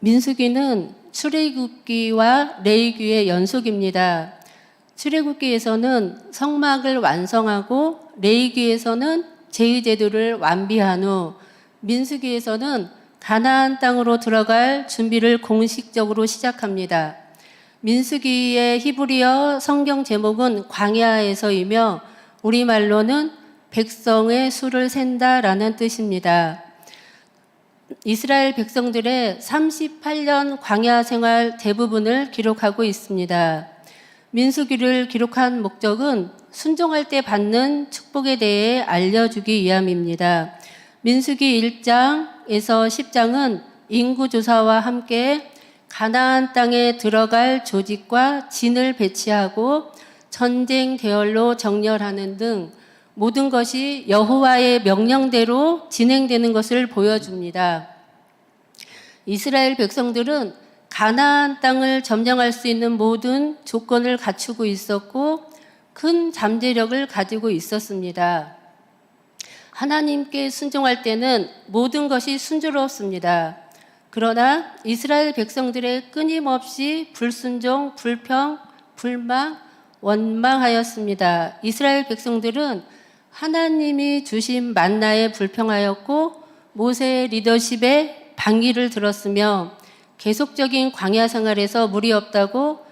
민수기는 출애굽기와 레위기의 연속입니다. 출애굽기에서는 성막을 완성하고 레위기에서는 제의제도를 완비한 후 민수기에서는 가나안 땅으로 들어갈 준비를 공식적으로 시작합니다. 민수기의 히브리어 성경 제목은 광야에서이며 우리말로는 백성의 수를 센다라는 뜻입니다. 이스라엘 백성들의 38년 광야 생활 대부분을 기록하고 있습니다. 민수기를 기록한 목적은 순종할 때 받는 축복에 대해 알려주기 위함입니다. 민수기 1장에서 10장은 인구조사와 함께 가나안 땅에 들어갈 조직과 진을 배치하고 전쟁 대열로 정렬하는 등 모든 것이 여호와의 명령대로 진행되는 것을 보여줍니다. 이스라엘 백성들은 가나안 땅을 점령할 수 있는 모든 조건을 갖추고 있었고 큰 잠재력을 가지고 있었습니다. 하나님께 순종할 때는 모든 것이 순조롭습니다. 그러나 이스라엘 백성들의 끊임없이 불순종, 불평, 불만, 원망하였습니다. 이스라엘 백성들은 하나님이 주신 만나에 불평하였고 모세의 리더십에 방귀를 들었으며 계속적인 광야 생활에서 물이 없다고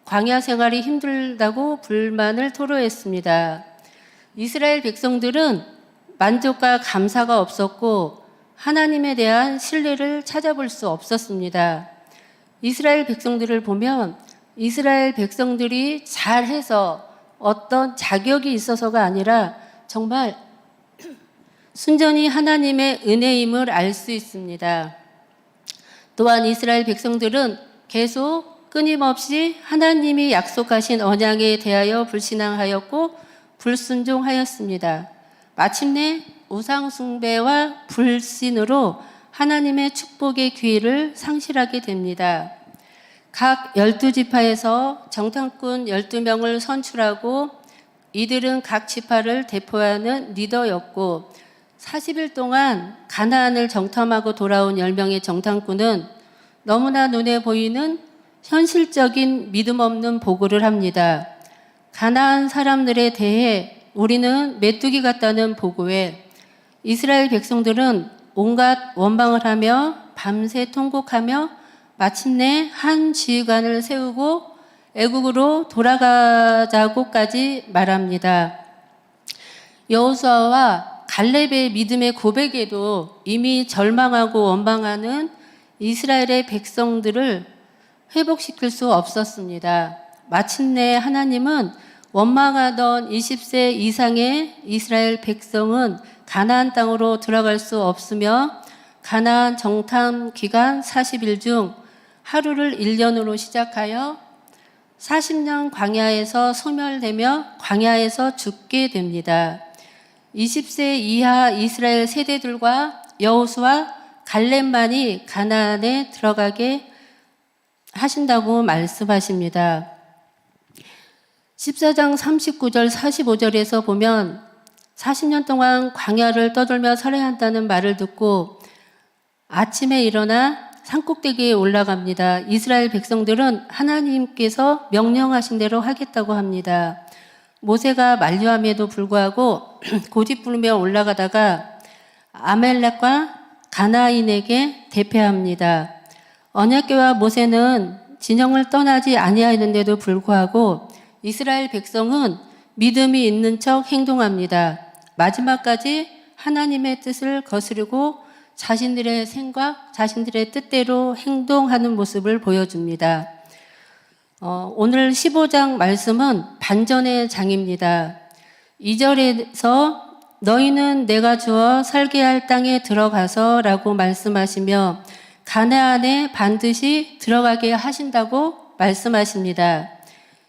광야 생활이 힘들다고 불만을 토로했습니다. 이스라엘 백성들은 만족과 감사가 없었고 하나님에 대한 신뢰를 찾아볼 수 없었습니다. 이스라엘 백성들을 보면 이스라엘 백성들이 잘해서 어떤 자격이 있어서가 아니라 정말 순전히 하나님의 은혜임을 알 수 있습니다. 또한 이스라엘 백성들은 계속 끊임없이 하나님이 약속하신 언약에 대하여 불신앙하였고 불순종하였습니다. 마침내 우상 숭배와 불신으로 하나님의 축복의 기회를 상실하게 됩니다. 각 12지파에서 정탐꾼 12명을 선출하고 이들은 각 지파를 대표하는 리더였고 40일 동안 가나안을 정탐하고 돌아온 10명의 정탐꾼은 너무나 눈에 보이는 현실적인 믿음 없는 보고를 합니다. 가나안 사람들에 대해 우리는 메뚜기 같다는 보고에 이스라엘 백성들은 온갖 원망을 하며 밤새 통곡하며 마침내 한 지휘관을 세우고 애국으로 돌아가자고까지 말합니다. 여호수아와 갈렙의 믿음의 고백에도 이미 절망하고 원망하는 이스라엘의 백성들을 회복시킬 수 없었습니다. 마침내 하나님은 원망하던 20세 이상의 이스라엘 백성은 가나안 땅으로 들어갈 수 없으며 가나안 정탐 기간 40일 중 하루를 1년으로 시작하여 40년 광야에서 소멸되며 광야에서 죽게 됩니다. 20세 이하 이스라엘 세대들과 여호수아 갈렙만이 가나안에 들어가게 하신다고 말씀하십니다. 14장 39절 45절에서 보면 40년 동안 광야를 떠돌며 살아한다는 말을 듣고 아침에 일어나 산꼭대기에 올라갑니다. 이스라엘 백성들은 하나님께서 명령하신 대로 하겠다고 합니다. 모세가 만류함에도 불구하고 고집부르며 올라가다가 아멜렉과 가나인에게 대패합니다. 언약궤와 모세는 진영을 떠나지 아니하였는데도 불구하고 이스라엘 백성은 믿음이 있는 척 행동합니다. 마지막까지 하나님의 뜻을 거스르고 자신들의 생각, 자신들의 뜻대로 행동하는 모습을 보여줍니다. 오늘 15장 말씀은 반전의 장입니다. 2절에서 너희는 내가 주어 살게 할 땅에 들어가서 라고 말씀하시며 가나안에 반드시 들어가게 하신다고 말씀하십니다.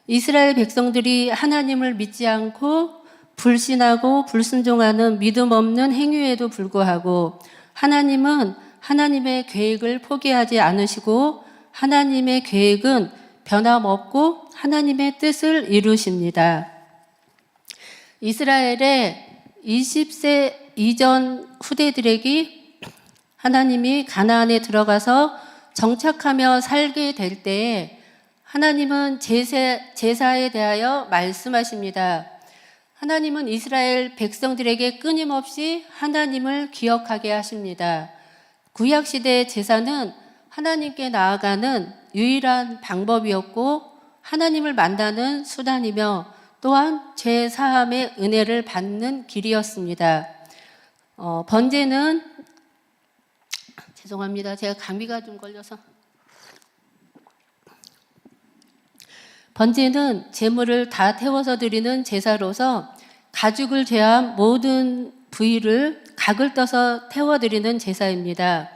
이스라엘 백성들이 하나님을 믿지 않고 불신하고 불순종하는 믿음 없는 행위에도 불구하고 하나님은 하나님의 계획을 포기하지 않으시고 하나님의 계획은 변함없고 하나님의 뜻을 이루십니다. 이스라엘의 20세 이전 후대들에게 하나님이 가나안에 들어가서 정착하며 살게 될 때에 하나님은 제사에 대하여 말씀하십니다. 하나님은 이스라엘 백성들에게 끊임없이 하나님을 기억하게 하십니다. 구약시대의 제사는 하나님께 나아가는 유일한 방법이었고 하나님을 만나는 수단이며 또한 죄 사함의 은혜를 받는 길이었습니다. 번제는 죄송합니다. 제가 감기가 좀 걸려서. 번제는 제물을 다 태워서 드리는 제사로서 가죽을 제한 모든 부위를 각을 떠서 태워드리는 제사입니다.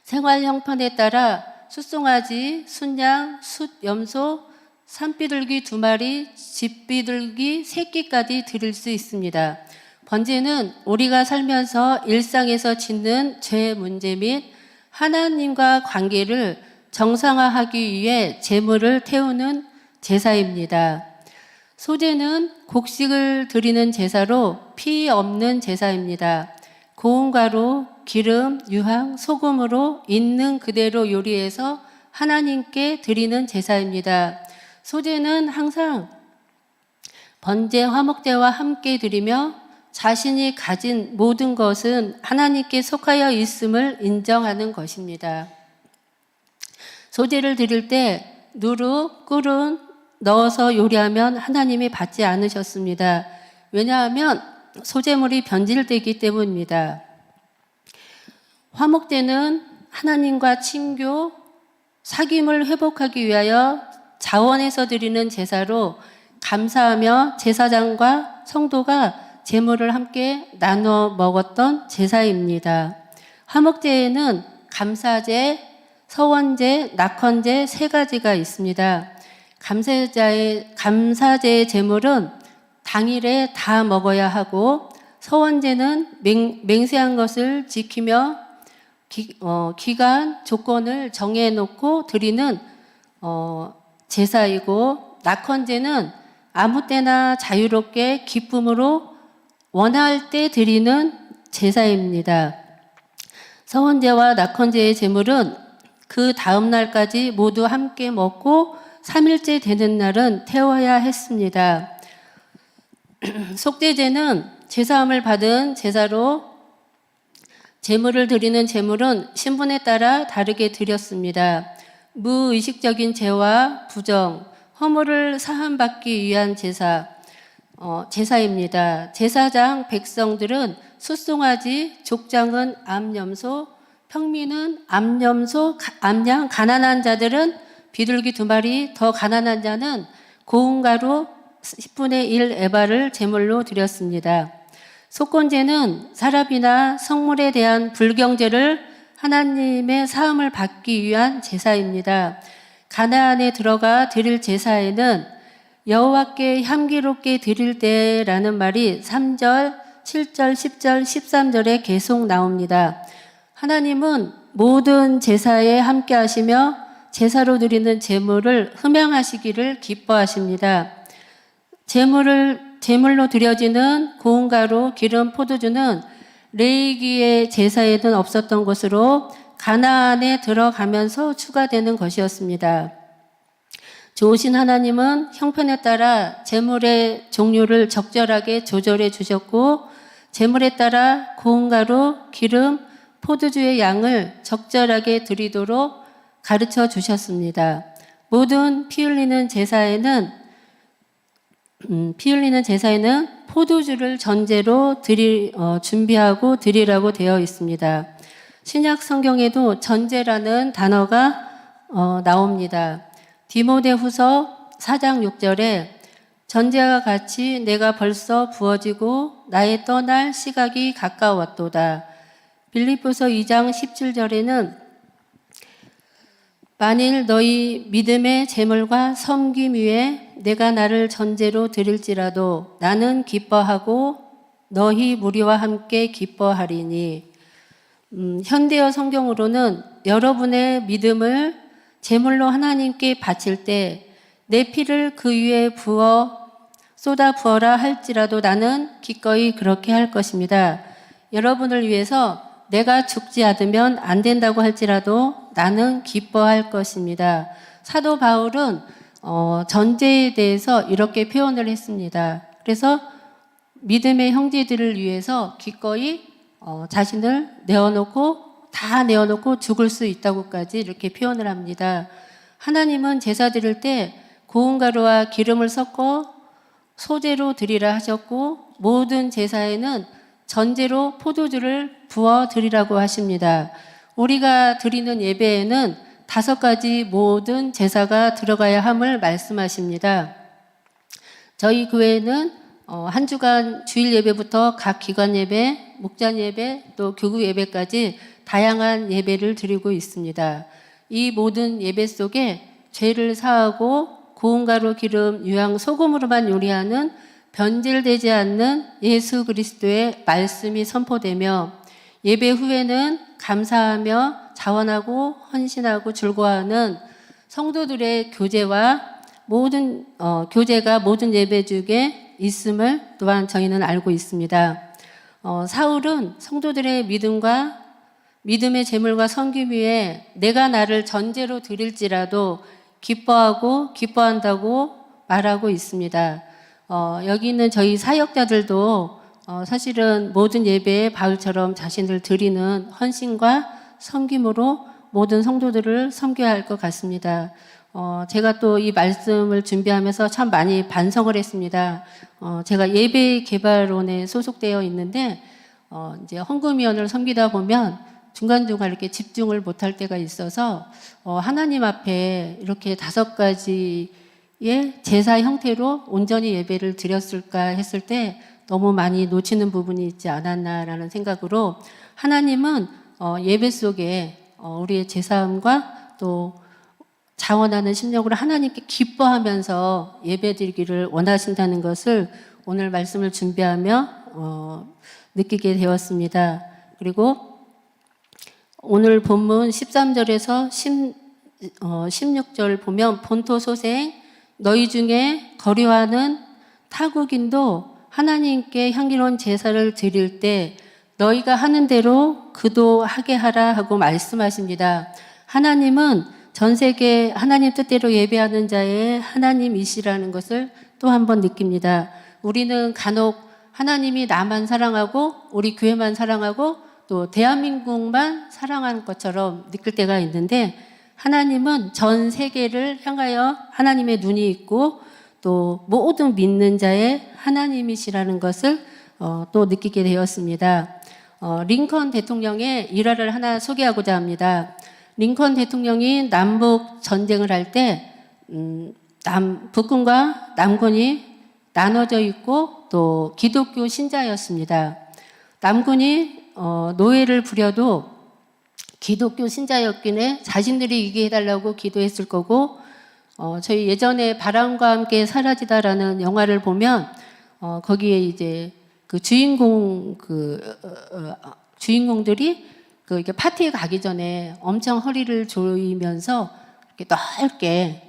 생활 형편에 따라 숫송아지, 순양, 숫염소, 산비둘기 2마리, 집비둘기 3끼까지 드릴 수 있습니다. 번제는 우리가 살면서 일상에서 짓는 죄 문제 및 하나님과 관계를 정상화하기 위해 제물을 태우는 제사입니다. 소제는 곡식을 드리는 제사로 피 없는 제사입니다. 고운 가루, 기름, 유황, 소금으로 있는 그대로 요리해서 하나님께 드리는 제사입니다. 소제는 항상 번제, 화목제와 함께 드리며 자신이 가진 모든 것은 하나님께 속하여 있음을 인정하는 것입니다. 소제를 드릴 때 누룩, 꿀은 넣어서 요리하면 하나님이 받지 않으셨습니다. 왜냐하면 소제물이 변질되기 때문입니다. 화목제는 하나님과 친교, 사귐을 회복하기 위하여 자원해서 드리는 제사로 감사하며 제사장과 성도가 제물을 함께 나눠 먹었던 제사입니다. 화목제에는 감사제, 서원제, 낙헌제 3가지가 있습니다. 감사제의 제물은 당일에 다 먹어야 하고 서원제는 맹세한 것을 지키며 기간, 조건을 정해놓고 드리는 제사이고 낙헌제는 아무 때나 자유롭게 기쁨으로 원할 때 드리는 제사입니다. 서원제와 낙헌제의 제물은 그 다음 날까지 모두 함께 먹고 3일째 되는 날은 태워야 했습니다. 속죄제는 제사함을 받은 제사로 제물을 드리는 제물은 신분에 따라 다르게 드렸습니다. 무의식적인 죄와 부정, 허물을 사함받기 위한 제사입니다. 제사장 백성들은 숫송아지, 족장은 암염소, 평민은 암염소, 암양, 가난한 자들은 비둘기 2마리, 더 가난한 자는 고운 가루 10분의 1 에바를 제물로 드렸습니다. 속건제는 사람이나 성물에 대한 불경제를 하나님의 사함을 받기 위한 제사입니다. 가나안에 들어가 드릴 제사에는 여호와께 향기롭게 드릴 때라는 말이 3절, 7절, 10절, 13절에 계속 나옵니다. 하나님은 모든 제사에 함께 하시며 제사로 드리는 제물을 흠양하시기를 기뻐하십니다. 제물로 드려지는 고운 가루, 기름, 포도주는 레위기의 제사에는 없었던 것으로 가나안에 들어가면서 추가되는 것이었습니다. 좋으신 하나님은 형편에 따라 제물의 종류를 적절하게 조절해 주셨고 제물에 따라 고운 가루, 기름, 포도주의 양을 적절하게 드리도록 가르쳐 주셨습니다. 모든 피 흘리는 제사에는 포도주를 전제로 준비하고 드리라고 되어 있습니다. 신약 성경에도 전제라는 단어가 나옵니다. 디모데후서 4장 6절에 전제와 같이 내가 벌써 부어지고 나의 떠날 시각이 가까웠도다. 빌립보서 2장 17절에는 만일 너희 믿음의 제물과 섬김 위에 내가 나를 전제로 드릴지라도 나는 기뻐하고 너희 무리와 함께 기뻐하리니. 현대어 성경으로는 여러분의 믿음을 제물로 하나님께 바칠 때 내 피를 그 위에 쏟아 부어라 할지라도 나는 기꺼이 그렇게 할 것입니다. 여러분을 위해서 내가 죽지 않으면 안 된다고 할지라도 나는 기뻐할 것입니다. 사도 바울은 전제에 대해서 이렇게 표현을 했습니다. 그래서 믿음의 형제들을 위해서 기꺼이 자신을 다 내어놓고 죽을 수 있다고까지 이렇게 표현을 합니다. 하나님은 제사 드릴 때 고운 가루와 기름을 섞어 소제로 드리라 하셨고, 모든 제사에는 전제로 포도주를 부어 드리라고 하십니다. 우리가 드리는 예배에는 5가지 모든 제사가 들어가야 함을 말씀하십니다. 저희 교회는 한 주간 주일 예배부터 각 기관 예배, 목장 예배, 또 교구 예배까지 다양한 예배를 드리고 있습니다. 이 모든 예배 속에 죄를 사하고 고운 가루, 기름, 유향, 소금으로만 요리하는 변질되지 않는 예수 그리스도의 말씀이 선포되며, 예배 후에는 감사하며 자원하고 헌신하고 즐거워하는 성도들의 교제가 모든 예배 중에 있음을 또한 저희는 알고 있습니다. 사울은 성도들의 믿음의 제물과 섬김 위에 내가 나를 전제로 드릴지라도 기뻐한다고 말하고 있습니다. 여기 있는 저희 사역자들도 사실은 모든 예배에 바울처럼 자신을 드리는 헌신과 섬김으로 모든 성도들을 섬겨야 할 것 같습니다. 제가 또 이 말씀을 준비하면서 참 많이 반성을 했습니다. 제가 예배 개발원에 소속되어 있는데 이제 헌금위원을 섬기다 보면 중간중간 이렇게 집중을 못할 때가 있어서 하나님 앞에 이렇게 5가지의 제사 형태로 온전히 예배를 드렸을까 했을 때 너무 많이 놓치는 부분이 있지 않았나라는 생각으로, 하나님은 예배 속에 우리의 제사함과 또 자원하는 심령으로 하나님께 기뻐하면서 예배드리기를 원하신다는 것을 오늘 말씀을 준비하며 느끼게 되었습니다. 그리고 오늘 본문 13절에서 16절 보면, 본토 소생 너희 중에 거류하는 타국인도 하나님께 향기로운 제사를 드릴 때 너희가 하는 대로 그도 하게 하라 하고 말씀하십니다. 하나님은 전 세계 하나님 뜻대로 예배하는 자의 하나님이시라는 것을 또 한 번 느낍니다. 우리는 간혹 하나님이 나만 사랑하고 우리 교회만 사랑하고 또 대한민국만 사랑하는 것처럼 느낄 때가 있는데, 하나님은 전 세계를 향하여 하나님의 눈이 있고 또 모든 믿는 자의 하나님이시라는 것을 또 느끼게 되었습니다. 링컨 대통령의 일화를 하나 소개하고자 합니다. 링컨 대통령이 남북 전쟁을 할 때 북군과 남군이 나눠져 있고 또 기독교 신자였습니다. 남군이 노예를 부려도 기독교 신자였기에 자신들이 이기게 해달라고 기도했을 거고, 저희 예전에 바람과 함께 사라지다라는 영화를 보면 거기에 이제 그 주인공들이 이렇게 파티에 가기 전에 엄청 허리를 조이면서 이렇게 넓게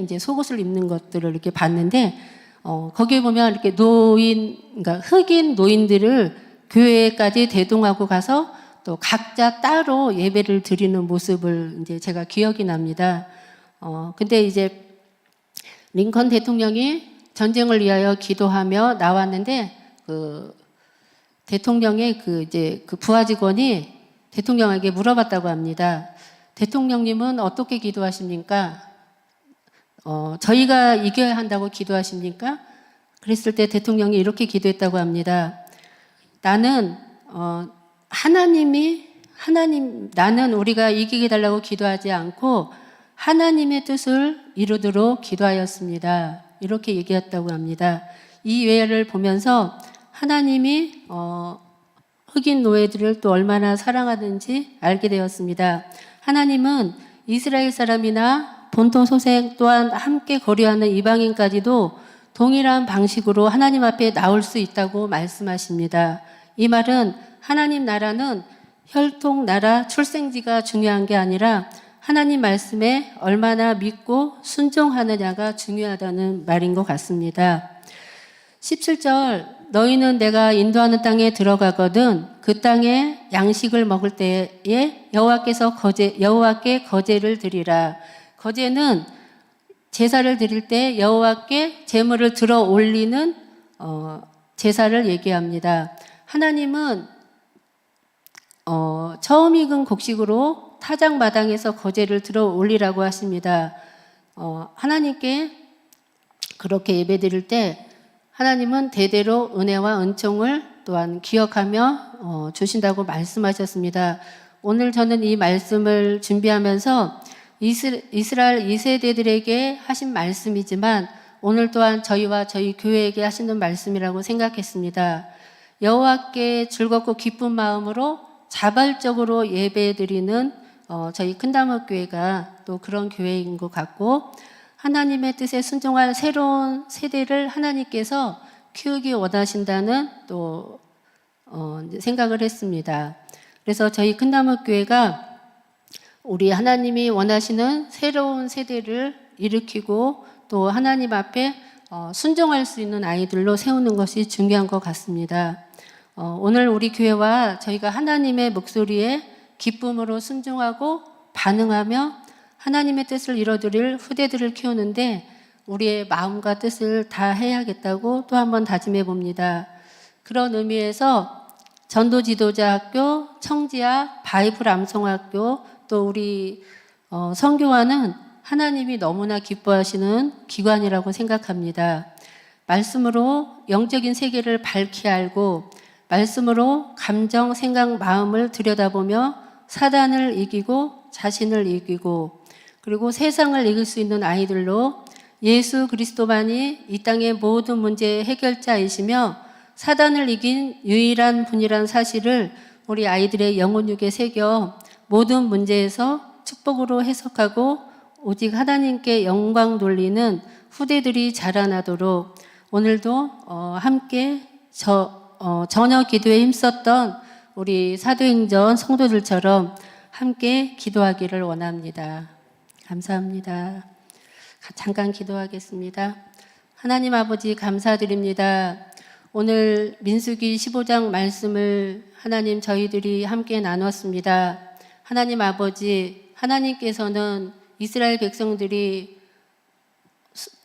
이제 속옷을 입는 것들을 이렇게 봤는데, 거기에 보면 이렇게 그러니까 흑인 노인들을 교회까지 대동하고 가서 또 각자 따로 예배를 드리는 모습을 이제 제가 기억이 납니다. 근데 이제 링컨 대통령이 전쟁을 위하여 기도하며 나왔는데, 대통령의 이제 부하 직원이 대통령에게 물어봤다고 합니다. 대통령님은 어떻게 기도하십니까? 저희가 이겨야 한다고 기도하십니까? 그랬을 때 대통령이 이렇게 기도했다고 합니다. 나는 나는 우리가 이기게 달라고 기도하지 않고 하나님의 뜻을 이루도록 기도하였습니다. 이렇게 얘기했다고 합니다. 이 예를 보면서 하나님이 흑인 노예들을 또 얼마나 사랑하는지 알게 되었습니다. 하나님은 이스라엘 사람이나 본토 소생 또한 함께 거류하는 이방인까지도 동일한 방식으로 하나님 앞에 나올 수 있다고 말씀하십니다. 이 말은 하나님 나라는 혈통, 나라, 출생지가 중요한 게 아니라 하나님 말씀에 얼마나 믿고 순종하느냐가 중요하다는 말인 것 같습니다. 17절 너희는 내가 인도하는 땅에 들어가거든 그 땅에 양식을 먹을 때에 여호와께 거제를 드리라. 거제는 제사를 드릴 때 여호와께 제물을 들어 올리는 제사를 얘기합니다. 하나님은 처음 익은 곡식으로 타작마당에서 거제를 들어 올리라고 하십니다. 하나님께 그렇게 예배드릴 때 하나님은 대대로 은혜와 은총을 또한 기억하며 주신다고 말씀하셨습니다. 오늘 저는 이 말씀을 준비하면서 이스라엘 2세대들에게 하신 말씀이지만 오늘 또한 저희와 저희 교회에게 하시는 말씀이라고 생각했습니다. 여호와께 즐겁고 기쁜 마음으로 자발적으로 예배드리는 저희 큰담업교회가 또 그런 교회인 것 같고 하나님의 뜻에 순종할 새로운 세대를 하나님께서 키우기 원하신다는 또 생각을 했습니다. 그래서 저희 큰담업교회가 우리 하나님이 원하시는 새로운 세대를 일으키고 또 하나님 앞에 순종할 수 있는 아이들로 세우는 것이 중요한 것 같습니다. 오늘 우리 교회와 저희가 하나님의 목소리에 기쁨으로 순종하고 반응하며 하나님의 뜻을 이뤄드릴 후대들을 키우는데 우리의 마음과 뜻을 다 해야겠다고 또 한번 다짐해 봅니다. 그런 의미에서 전도지도자학교, 청지학, 바이블 암송학교 또 우리 선교화는 하나님이 너무나 기뻐하시는 기관이라고 생각합니다. 말씀으로 영적인 세계를 밝히 알고 말씀으로 감정, 생각, 마음을 들여다보며 사단을 이기고 자신을 이기고 그리고 세상을 이길 수 있는 아이들로 예수 그리스도만이 이 땅의 모든 문제의 해결자이시며 사단을 이긴 유일한 분이란 사실을 우리 아이들의 영혼육에 새겨 모든 문제에서 축복으로 해석하고 오직 하나님께 영광 돌리는 후대들이 자라나도록 오늘도 함께 저녁 기도에 힘썼던 우리 사도행전 성도들처럼 함께 기도하기를 원합니다. 감사합니다. 잠깐 기도하겠습니다. 하나님 아버지 감사드립니다. 오늘 민수기 15장 말씀을 하나님 저희들이 함께 나눴습니다. 하나님 아버지, 하나님께서는 이스라엘 백성들이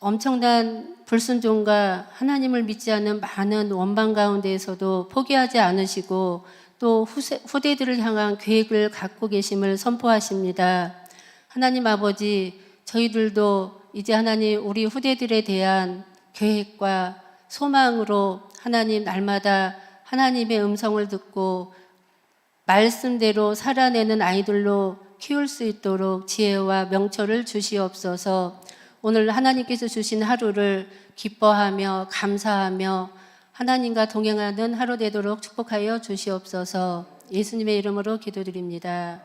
엄청난 불순종과 하나님을 믿지 않는 많은 원방 가운데에서도 포기하지 않으시고 또 후대들을 향한 계획을 갖고 계심을 선포하십니다. 하나님 아버지, 저희들도 이제 하나님 우리 후대들에 대한 계획과 소망으로 하나님 날마다 하나님의 음성을 듣고 말씀대로 살아내는 아이들로 키울 수 있도록 지혜와 명철을 주시옵소서. 오늘 하나님께서 주신 하루를 기뻐하며 감사하며 하나님과 동행하는 하루 되도록 축복하여 주시옵소서. 예수님의 이름으로 기도드립니다.